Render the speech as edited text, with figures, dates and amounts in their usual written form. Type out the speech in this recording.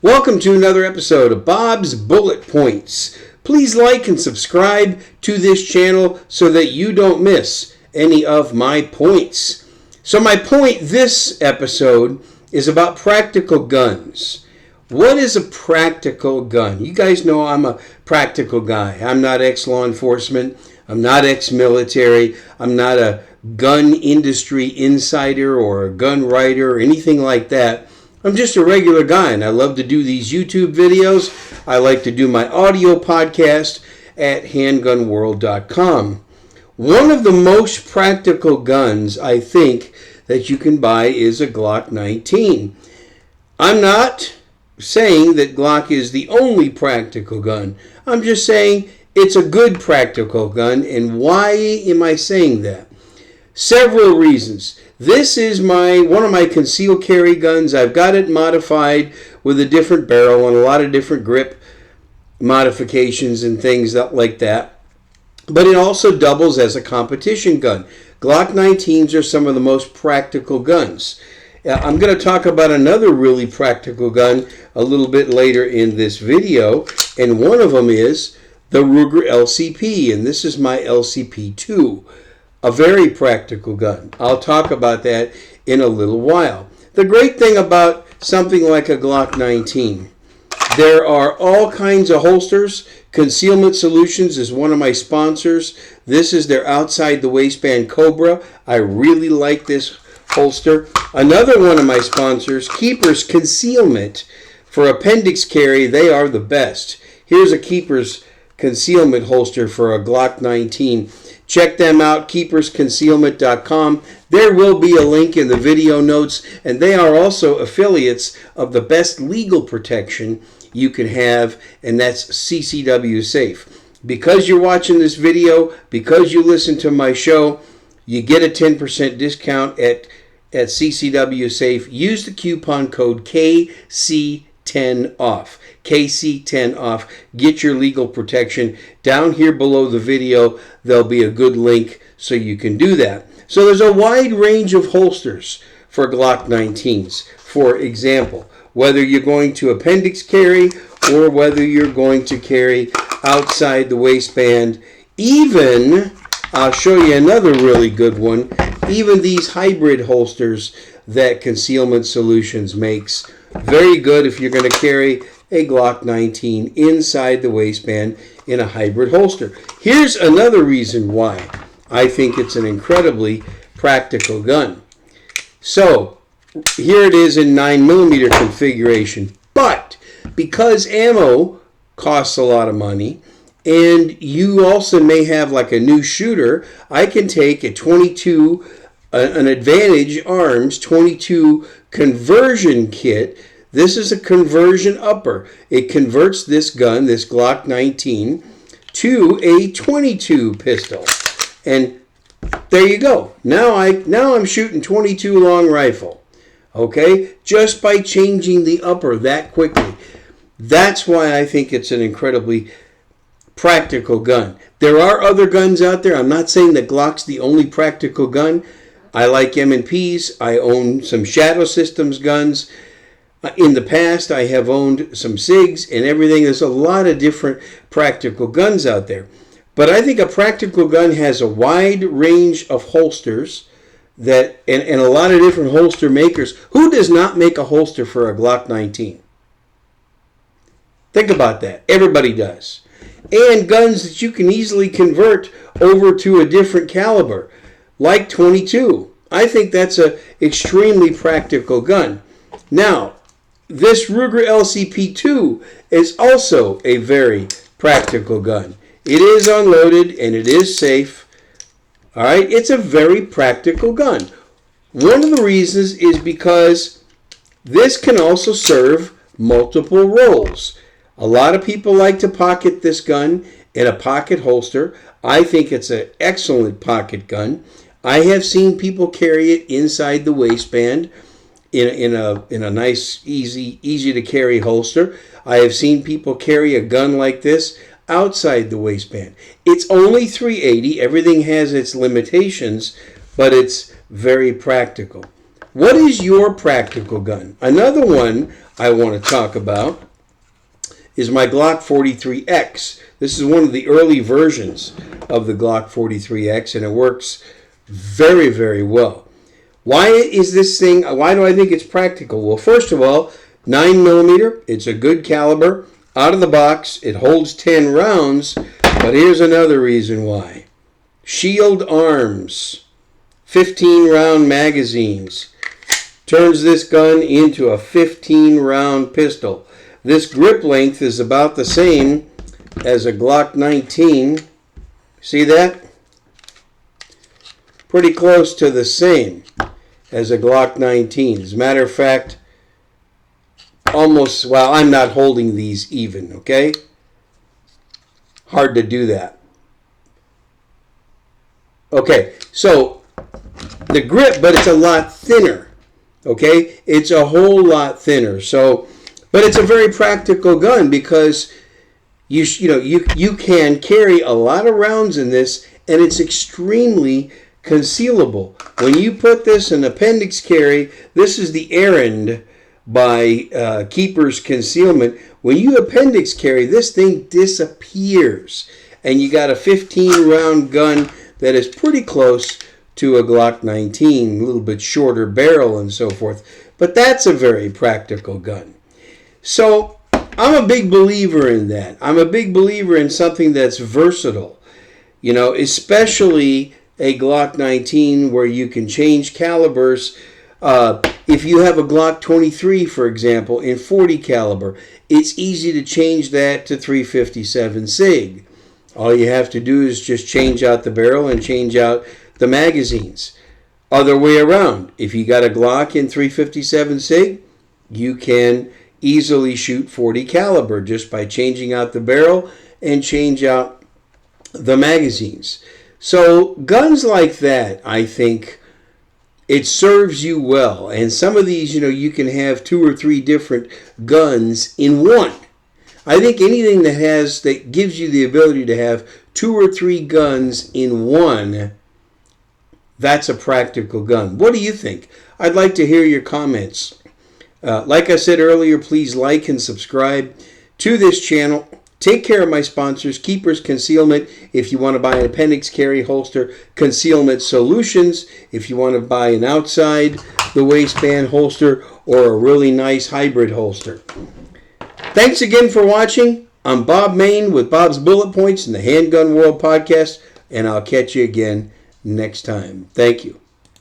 Welcome to another episode of Bob's Bullet Points. Please like and subscribe to this channel so that you don't miss any of my points. So my point this episode is about practical guns. What is a practical gun? You guys know I'm a practical guy. I'm not ex-law enforcement. I'm not ex-military. I'm not a gun industry insider or a gun writer or anything like that. I'm just a regular guy, and I love to do these YouTube videos. I like to do my audio podcast at handgunworld.com. One of the most practical guns, I think, that you can buy is a Glock 19. I'm not saying that Glock is the only practical gun. I'm just saying it's a good practical gun, and why am I saying that? Several reasons. This is one of my concealed carry guns. I've got it modified with a different barrel and a lot of different grip modifications and things like that. But it also doubles as a competition gun. Glock 19s are some of the most practical guns. I'm going to talk about another really practical gun a little bit later in this video, and one of them is the Ruger LCP, and this is my LCP2. A very practical gun. I'll talk about that in a little while. The great thing about something like a Glock 19, there are all kinds of holsters. Concealment Solutions is one of my sponsors. This is their outside the waistband Cobra. I really like this holster. Another one of my sponsors, Keepers Concealment. For appendix carry, they are the best. Here's a Keepers Concealment holster for a Glock 19. Check them out, keepersconcealment.com. There will be a link in the video notes, and they are also affiliates of the best legal protection you can have, and that's CCW Safe. Because you're watching this video, because you listen to my show, you get a 10% discount at CCW Safe. Use the coupon code KC10OFF. KC10 off. Get your legal protection. Down here below the video, there'll be a good link so you can do that. So there's a wide range of holsters for Glock 19s. For example, whether you're going to appendix carry or whether you're going to carry outside the waistband. Even, I'll show you another really good one, even these hybrid holsters that Concealment Solutions makes. Very good if you're going to carry a Glock 19 inside the waistband in a hybrid holster. Here's another reason why I think it's an incredibly practical gun. So here it is in 9mm configuration, but because ammo costs a lot of money and you also may have like a new shooter, I can take a 22, an Advantage Arms 22 conversion kit. This is a conversion upper. It converts this gun, this Glock 19, to a 22 pistol. And there you go. Now I'm shooting 22 long rifle. Okay? Just by changing the upper that quickly. That's why I think it's an incredibly practical gun. There are other guns out there. I'm not saying that Glock's the only practical gun. I like M&Ps. I own some Shadow Systems guns. In the past, I have owned some SIGs and everything. There's a lot of different practical guns out there. But I think a practical gun has a wide range of holsters that, and a lot of different holster makers. Who does not make a holster for a Glock 19? Think about that. Everybody does. And guns that you can easily convert over to a different caliber, like 22. I think that's an extremely practical gun. Now, this Ruger LCP2 is also a very practical gun. It is unloaded and it is safe. All right, it's a very practical gun. One of the reasons is because this can also serve multiple roles. A lot of people like to pocket this gun in a pocket holster. I think it's an excellent pocket gun. I have seen people carry it inside the waistband in a nice, easy to carry holster. I have seen people carry a gun like this outside the waistband. It's only .380. Everything has its limitations, but it's very practical. What is your practical gun? Another one I want to talk about is my Glock 43X. This is one of the early versions of the Glock 43X, and it works very, very well. Why is this thing, why do I think it's practical? Well, first of all, 9mm, it's a good caliber. Out of the box, it holds 10 rounds, but here's another reason why. Shield arms, 15-round magazines. Turns this gun into a 15-round pistol. This grip length is about the same as a Glock 19. See that? Pretty close to the same as a Glock 19. As a matter of fact, almost, well, I'm not holding these even, okay? Hard to do that. Okay, so the grip, but it's a lot thinner, okay? It's a whole lot thinner. So, but it's a very practical gun because you can carry a lot of rounds in this, and it's extremely concealable. When you put this in appendix carry, this is the errand by Keeper's Concealment. When you appendix carry, this thing disappears, and you got a 15-round gun that is pretty close to a Glock 19, a little bit shorter barrel and so forth. But that's a very practical gun. So I'm a big believer in that. I'm a big believer in something that's versatile, especially a Glock 19 where you can change calibers. If you have a Glock 23, for example, in 40 caliber, it's easy to change that to 357 SIG. All you have to do is just change out the barrel and change out the magazines. Other way around, if you got a Glock in 357 SIG, you can easily shoot 40 caliber just by changing out the barrel and change out the magazines. So guns like that, I think, it serves you well. And some of these, you can have 2 or 3 different guns in one. I think anything that gives you the ability to have 2 or 3 guns in one, that's a practical gun. What do you think? I'd like to hear your comments. Like I said earlier, please like and subscribe to this channel. Take care of my sponsors, Keeper's Concealment, if you want to buy an appendix carry holster, Concealment Solutions, if you want to buy an outside the waistband holster or a really nice hybrid holster. Thanks again for watching. I'm Bob Main with Bob's Bullet Points in the Handgun World Podcast, and I'll catch you again next time. Thank you.